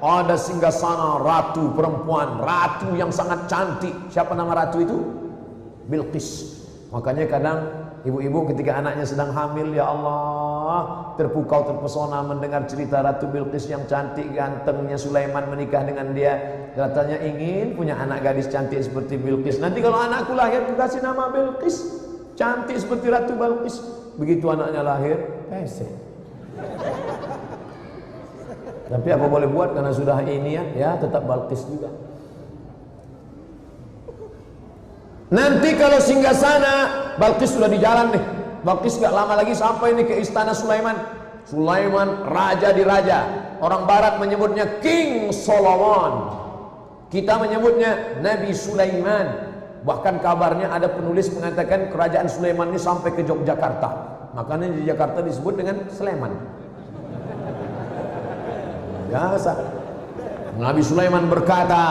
ada singgasana ratu perempuan, ratu yang sangat cantik. Siapa nama ratu itu? Bilqis. Makanya kadang ibu-ibu ketika anaknya sedang hamil, ya Allah, terpukau terpesona mendengar cerita Ratu Bilqis yang cantik, gantengnya Sulaiman menikah dengan dia. Katanya ingin punya anak gadis cantik seperti Bilqis. Nanti kalau anakku lahir dikasih nama Bilqis, cantik seperti Ratu Bilqis. Begitu anaknya lahir, pesek. Tapi apa boleh buat, karena sudah ini ya tetap Bilqis juga. Nanti kalau singgah sana, Bilqis sudah di jalan nih. Bilqis gak lama lagi sampai nih ke istana Sulaiman. Sulaiman raja di raja. Orang barat menyebutnya King Solomon. Kita menyebutnya Nabi Sulaiman. Bahkan kabarnya ada penulis mengatakan kerajaan Sulaiman ini sampai ke Yogyakarta. Makanya di Jakarta disebut dengan Sleman. Biasa. Nabi Sulaiman berkata,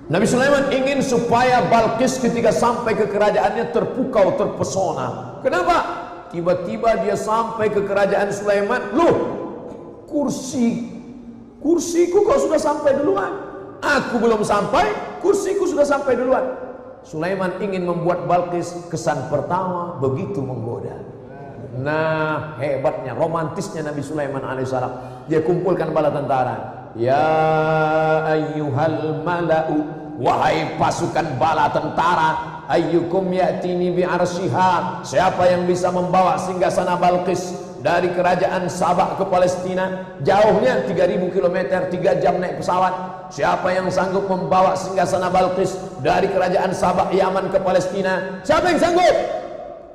Nabi Sulaiman ingin supaya Bilqis ketika sampai ke kerajaannya terpukau, terpesona. Kenapa? Tiba-tiba dia sampai ke kerajaan Sulaiman. Loh, kursiku kau sudah sampai duluan. Aku belum sampai, kursiku sudah sampai duluan. Sulaiman ingin membuat Bilqis kesan pertama begitu menggoda. Nah, hebatnya, romantisnya Nabi Sulaiman alaihissalam. Dia kumpulkan bala tentara. Ya ayyuhal mala'u, wahai pasukan bala tentara, ayyukum ya'tini bi'arsyiha, siapa yang bisa membawa singgasana Bilqis dari kerajaan Sabah ke Palestina, jauhnya 3000 km, 3 jam naik pesawat. Siapa yang sanggup membawa singgasana Bilqis dari kerajaan Sabah Yaman ke Palestina? Siapa yang sanggup?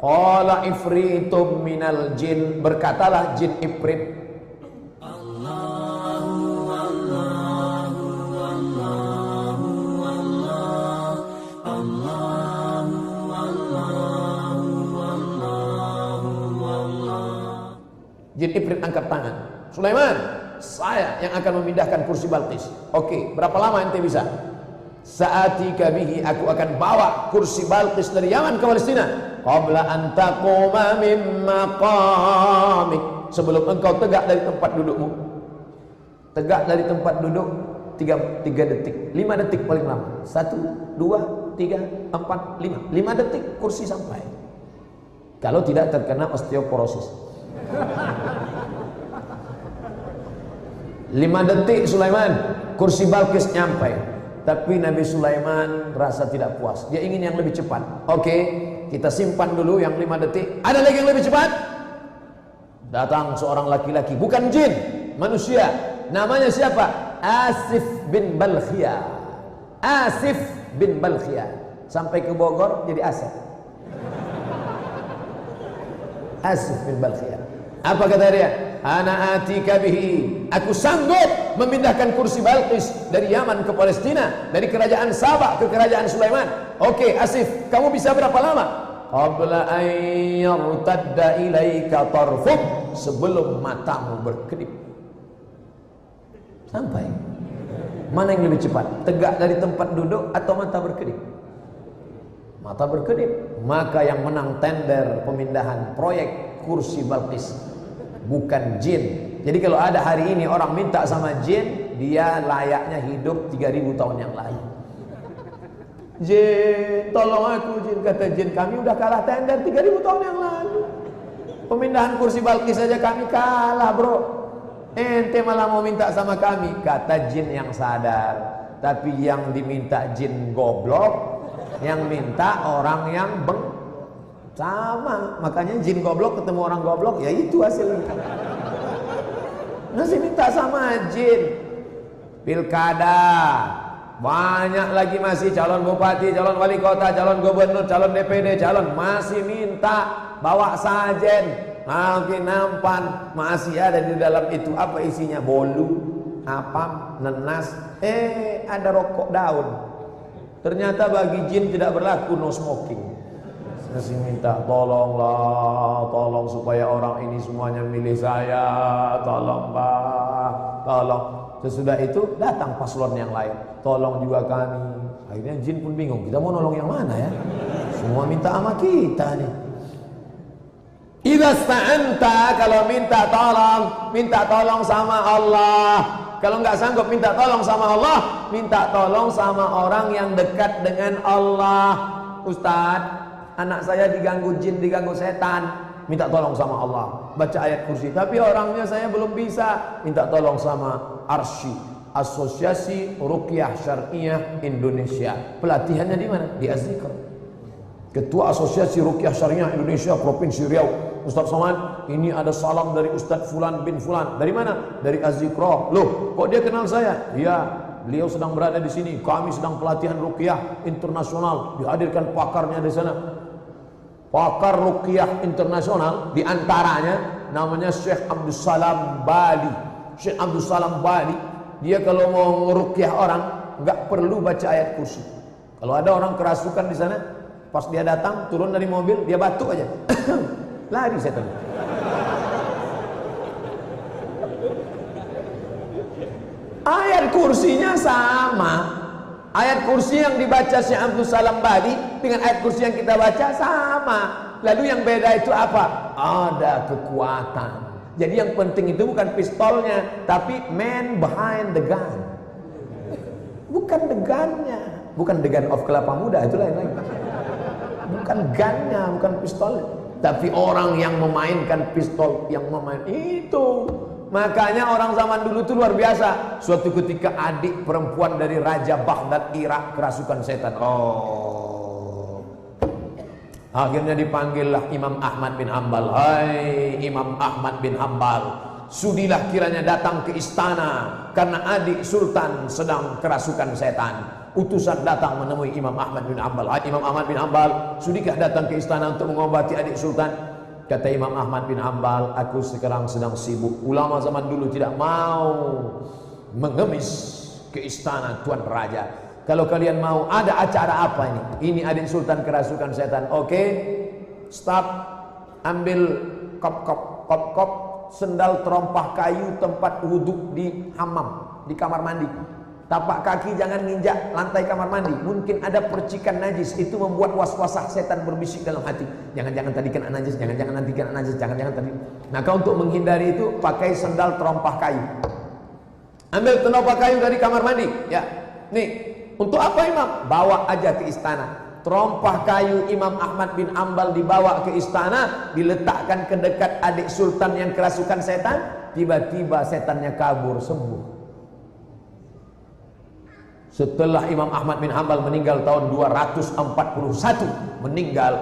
Qala ifritum minal jin, berkatalah jin ifrit, jin ifrit angkat tangan. Sulaiman, saya yang akan memindahkan kursi Bilqis. Oke, berapa lama ente bisa? Sa'atika bihi, aku akan bawa kursi Bilqis dari Yaman ke Palestina. Qabla an taquma min maqamik, sebelum engkau tegak dari tempat dudukmu. Tegak dari tempat duduk 3 detik, 5 detik paling lama. 1, 2, 3, 4, 5. 5 detik kursi sampai. Kalau tidak terkena osteoporosis. 5 detik Sulaiman, kursi Bilqis nyampe. Tapi Nabi Sulaiman rasa tidak puas. Dia ingin yang lebih cepat. Oke, kita simpan dulu yang 5 detik. Ada lagi yang lebih cepat? Datang seorang laki-laki, bukan jin, manusia. Namanya siapa? Asif bin Balkhia. Asif bin Balkhia. Sampai ke Bogor jadi Asif. Asif bin Balkhia. Apa kata dia? Ana atika bihi, aku sanggup memindahkan kursi Bilqis dari Yaman ke Palestina, dari kerajaan Sabah ke kerajaan Sulaiman. Oke, Asif, kamu bisa berapa lama? Qabla an yartadda ilaika tarfuk, sebelum matamu berkedip. Sampai. Mana yang lebih cepat? Tegak dari tempat duduk atau mata berkedip? Mata berkedip. Maka yang menang tender pemindahan proyek kursi Bilqis bukan jin. Jadi kalau ada hari ini orang minta sama jin, dia layaknya hidup 3000 tahun yang lalu. Jin, tolong aku jin, kata jin, kami udah kalah tender 3000 tahun yang lalu. Pemindahan kursi Bilqis saja kami kalah, bro. Ente malah mau minta sama kami, kata jin yang sadar. Tapi yang diminta jin goblok, yang minta orang yang sama. Makanya jin goblok ketemu orang goblok, ya itu hasilnya. Masih minta sama jin. Pilkada, banyak lagi masih calon bupati, calon wali kota, calon gubernur, calon DPD, calon masih minta bawa sajen, makin nampan, masih ada di dalam itu. Apa isinya? Bolu, apam, nenas, ada rokok daun. Ternyata bagi jin tidak berlaku no smoking. Masih minta tolonglah, tolong supaya orang ini semuanya milih saya, tolong Pak, tolong. Sesudah itu datang paslon yang lain, tolong juga kami. Akhirnya jin pun bingung, kita mau nolong yang mana ya? Semua minta sama kita nih. Idza sta'anta, kalau minta tolong sama Allah. Kalau nggak sanggup minta tolong sama Allah, minta tolong sama orang yang dekat dengan Allah. Ustadz, anak saya diganggu jin, diganggu setan, minta tolong sama Allah, baca ayat kursi. Tapi orangnya saya belum bisa, minta tolong sama Arsy, Asosiasi Ruqyah Syariah Indonesia. Pelatihannya di mana? Di Az-Zikr. Ketua Asosiasi Ruqyah Syariah Indonesia Provinsi Riau, Ustadz Somad, ini ada salam dari Ustadz Fulan bin Fulan. Dari mana? Dari Az-Zikr. Loh, kok dia kenal saya? Iya, beliau sedang berada di sini. Kami sedang pelatihan ruqyah internasional. Dihadirkan pakarnya di sana. Pakar ruqyah internasional diantaranya namanya Syekh Abdul Salam Bali. Syekh Abdul Salam Bali, dia kalau mau ngeruqyah orang nggak perlu baca ayat kursi. Kalau ada orang kerasukan di sana, pas dia datang turun dari mobil, dia batuk aja. Lari setan. Ayat kursinya sama. Ayat kursi yang dibaca Syekh Abdul Salam Bali dengan ayat kursi yang kita baca sama. Lalu yang beda itu apa? Ada kekuatan. Jadi yang penting itu bukan pistolnya, tapi man behind the gun. Bukan the gunnya, bukan the gun of kelapa muda, itu lain lagi. Bukan gunnya, bukan pistolnya, tapi orang yang memainkan pistol, yang memain itu. Makanya orang zaman dulu itu luar biasa. Suatu ketika adik perempuan dari Raja Baghdad Irak kerasukan setan. Oh, akhirnya dipanggillah Imam Ahmad bin Hanbal. Hai Imam Ahmad bin Hanbal, sudilah kiranya datang ke istana karena adik sultan sedang kerasukan setan. Utusan datang menemui Imam Ahmad bin Hanbal. Hai Imam Ahmad bin Hanbal, sudikah datang ke istana untuk mengobati adik sultan? Kata Imam Ahmad bin Hanbal, aku sekarang sedang sibuk. Ulama zaman dulu tidak mau mengemis ke istana Tuan Raja. Kalau kalian mau, ada acara apa ini? Ini adik sultan kerasukan setan. Oke, stop. Ambil kop, sendal terompah kayu tempat wudhu di hammam, di kamar mandi. Tapak kaki jangan nginjak lantai kamar mandi. Mungkin ada percikan najis, itu membuat was-wasah setan berbisik dalam hati. Jangan-jangan tadi kena najis, jangan-jangan nanti kena najis, jangan-jangan tadi. Maka untuk menghindari itu pakai sendal terompah kayu. Ambil terompah kayu dari kamar mandi. Ya, nih untuk apa Imam? Bawa aja ke istana. Terompah kayu Imam Ahmad bin Hanbal dibawa ke istana, diletakkan ke dekat adik sultan yang kerasukan setan. Tiba-tiba setannya kabur, sembuh. Setelah Imam Ahmad bin Hanbal meninggal tahun 241 meninggal,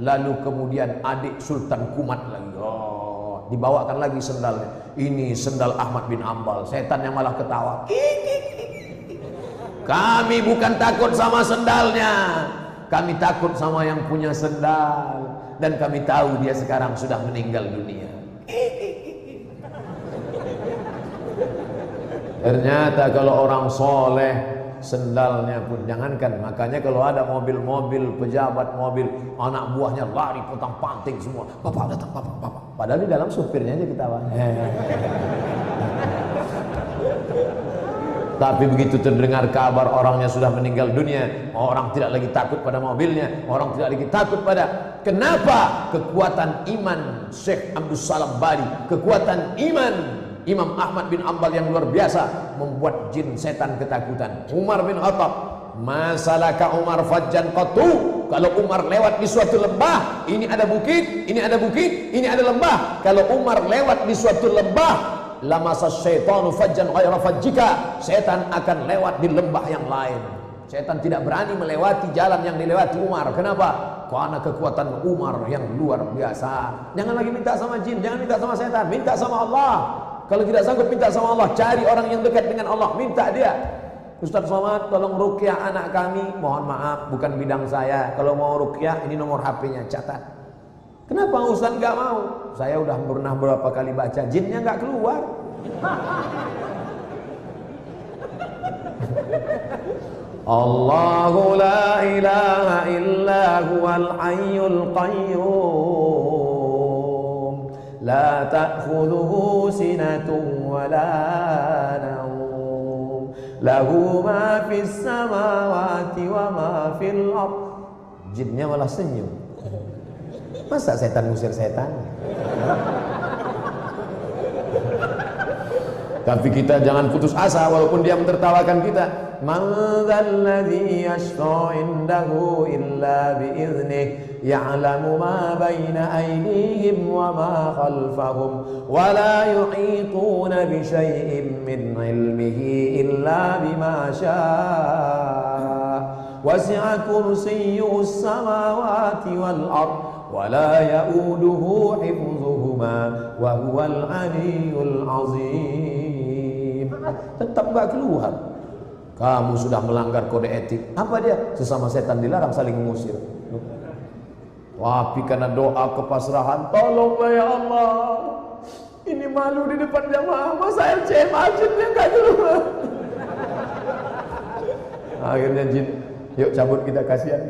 lalu kemudian adik Sultan kumat lagi. Oh, dibawakan lagi sendalnya. Ini sendal Ahmad bin Hanbal. Setannya malah ketawa. Kami bukan takut sama sendalnya, kami takut sama yang punya sendal. Dan kami tahu dia sekarang sudah meninggal dunia. Ternyata kalau orang soleh, sendalnya pun jangankan. Makanya kalau ada mobil-mobil, pejabat mobil, anak buahnya lari potong panting semua. Bapak datang, bapak. Padahal di dalam supirnya aja ketawa. Tapi begitu terdengar kabar orangnya sudah meninggal dunia, orang tidak lagi takut pada mobilnya, orang tidak lagi takut pada. Kenapa? Kekuatan iman Syekh Abdul Salam Bali, kekuatan iman Imam Ahmad bin Hanbal yang luar biasa membuat jin setan ketakutan. Umar bin Khattab, masalaka Umar fajjan qatu. Kalau Umar lewat di suatu lembah, ini ada bukit, ini ada bukit, ini ada lembah. Kalau Umar lewat di suatu lembah, lamasa syaitanu fajjan ghaira fajjika, setan akan lewat di lembah yang lain. Setan tidak berani melewati jalan yang dilewati Umar. Kenapa? Karena kekuatan Umar yang luar biasa. Jangan lagi minta sama jin, jangan minta sama setan, minta sama Allah. Kalau tidak sanggup minta sama Allah, cari orang yang dekat dengan Allah, minta dia. Ustadz Somad, tolong ruqyah anak kami. Mohon maaf, bukan bidang saya. Kalau mau ruqyah, ini nomor HP-nya, catat. Kenapa Ustadz nggak mau? Saya udah pernah berapa kali baca, jinnya nggak keluar. Allahu la ilaha illa huwal hayyul qayyum, la ta'khudhuhu sinatun wa la nawm, lahu ma fis samawati wa ma fil ardh. Jinnya malah senyum. Masa setan ngusir setan? Tapi kita jangan putus asa walaupun dia mentertawakan kita. Man dzalladzi yashfa indahu illa biiznih ya'lamu ma baina aydihim wa ma khalfahum wa la yuhituna bi syai'in min ilmihi illa bima syaa wasi'a kursiyyuhu as-samawati wal ard wa la ya'uduhu hifdhuhuma wa huwal 'aliyyul 'azim. Tetap gak keluar. Kamu sudah melanggar kode etik. Apa dia? Sesama setan dilarang saling mengusir. Tapi karena doa kepasrahan, tolonglah ya Allah, ini malu di depan jamaah, masa LCM ajinnya gak keluar. Akhirnya jin, yuk cabut kita, kasihan.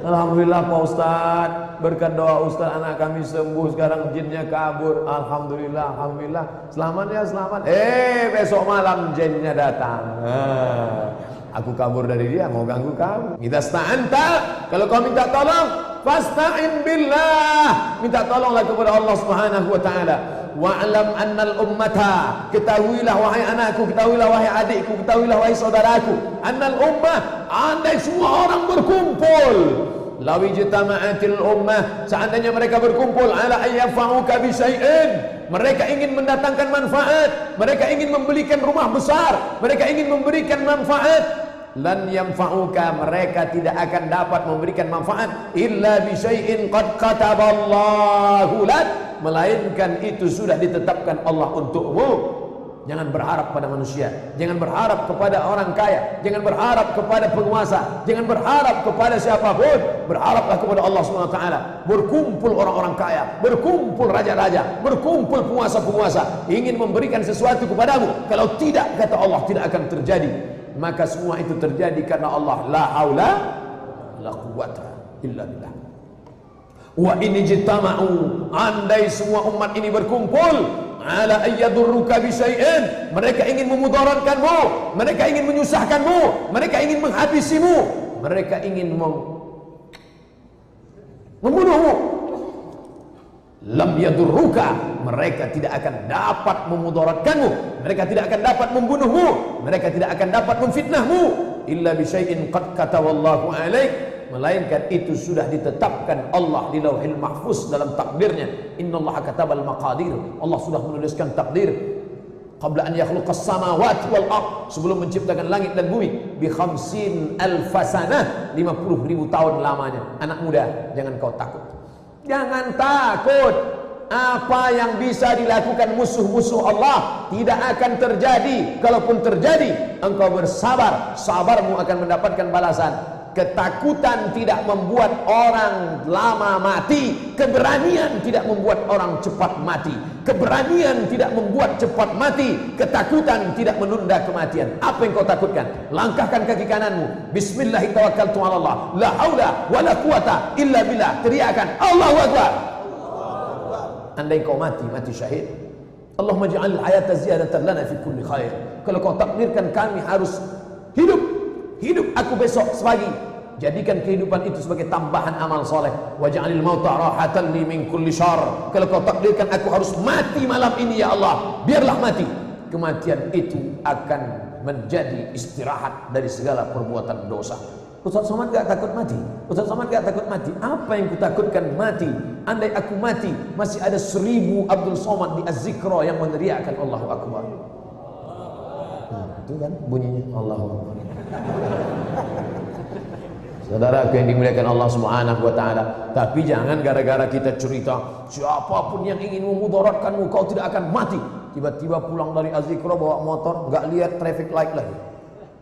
Alhamdulillah Pak Ustadz, berkat doa Ustadz anak kami sembuh, sekarang jinnya kabur. Alhamdulillah. Selamat ya, selamat. Besok malam jinnya datang. Aku kabur dari dia, mau ganggu kamu. Kita sta'anta, kalau kau minta tolong, fasta'in billah, minta tolonglah kepada Allah Subhanahu wa taala. Wa'lam annal ummata, ketahuilah wahai anakku, ketahuilah wahai adikku, ketahuilah wahai saudaraku, annal ummah, andai semua orang berkumpul, lawi jitama'atil ummah, seandainya mereka berkumpul ala ayyafa'uka bisyai'in, mereka ingin mendatangkan manfaat, mereka ingin membelikan rumah besar, mereka ingin memberikan manfaat, lan yanfa'uka, mereka tidak akan dapat memberikan manfaat illa bisyai'in qad kataballahu lak, melainkan itu sudah ditetapkan Allah untukmu. Jangan berharap pada manusia, jangan berharap kepada orang kaya, jangan berharap kepada penguasa, jangan berharap kepada siapapun, berharaplah kepada Allah SWT. Berkumpul orang-orang kaya, berkumpul raja-raja, berkumpul penguasa-penguasa ingin memberikan sesuatu kepadamu, kalau tidak, kata Allah, tidak akan terjadi. Maka semua itu terjadi karena Allah. La haula la quwwata illa billah. Wa in jitama'u, andai semua umat ini berkumpul ala ayyadurruka bisyai'in, mereka ingin memudaratkanmu, mereka ingin menyusahkanmu, mereka ingin menghabisimu, mereka ingin membunuhmu, lam yadurruka, mereka tidak akan dapat memudaratkanmu, mereka tidak akan dapat membunuhmu, mereka tidak akan dapat memfitnahmu, illa bisyai'in qad kataballahu alaik, melainkan itu sudah ditetapkan Allah di Lauhil Mahfuz dalam takdirnya. Innallaha katabal maqadir, Allah sudah menuliskan takdir qabla an yakhluqas samawati wal ard, sebelum menciptakan langit dan bumi, bi 50.000 sanah, 50.000 tahun lamanya. Anak muda, jangan kau takut, jangan takut. Apa yang bisa dilakukan musuh-musuh Allah tidak akan terjadi. Kalaupun terjadi, engkau bersabar, sabarmu akan mendapatkan balasan. Ketakutan tidak membuat orang lama mati, keberanian tidak membuat orang cepat mati. Keberanian tidak membuat cepat mati, ketakutan tidak menunda kematian. Apa yang kau takutkan? Langkahkan kaki kananmu, bismillahi tawakkaltu ala Allah, la haula wala quwata illa billah. Teriakan Allahu Akbar. Andai kau mati, mati syahid. Allahumma ja'al hayata ziyadatan lana fi kulli khair. Kalau kau takdirkan kami harus hidup aku besok pagi, jadikan kehidupan itu sebagai tambahan amal soleh. Waj'alil mauta rahatan li min kulli syarr. Kalau kau takdirkan aku harus mati malam ini ya Allah, biarlah mati. Kematian itu akan menjadi istirahat dari segala perbuatan dosa. Ustaz Somad gak takut mati? Ustaz Somad gak takut mati? Apa yang kutakutkan mati? Andai aku mati, masih ada 1000 Abdul Somad di Az-Zikra yang meneriakkan Allahu Akbar. Itu kan bunyinya Allahu Akbar. Saudaraku yang dimuliakan Allah Subhanahu wa taala, tapi jangan gara-gara kita cerita siapapun yang ingin memudaratkanmu kau tidak akan mati, tiba-tiba pulang dari Az-Zikra bawa motor, enggak lihat traffic light lagi,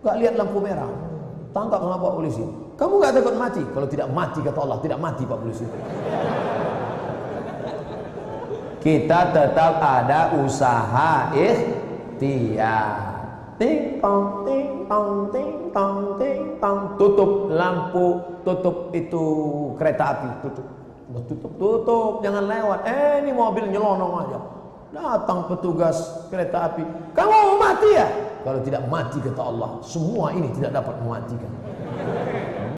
enggak lihat lampu merah, tangkap sama Pak Polisi. Kamu enggak takut mati? Kalau tidak mati, kata Allah, tidak mati Pak Polisi. Kita tetap ada usaha ikhtiar. Ting tong ting tong ting tong ting tong, tutup lampu, tutup itu kereta api, tutup, jangan lewat. Ini mobil nyelonong aja. Datang petugas kereta api, kamu mau mati ya? Kalau tidak mati, kata Allah, semua ini tidak dapat mematikan.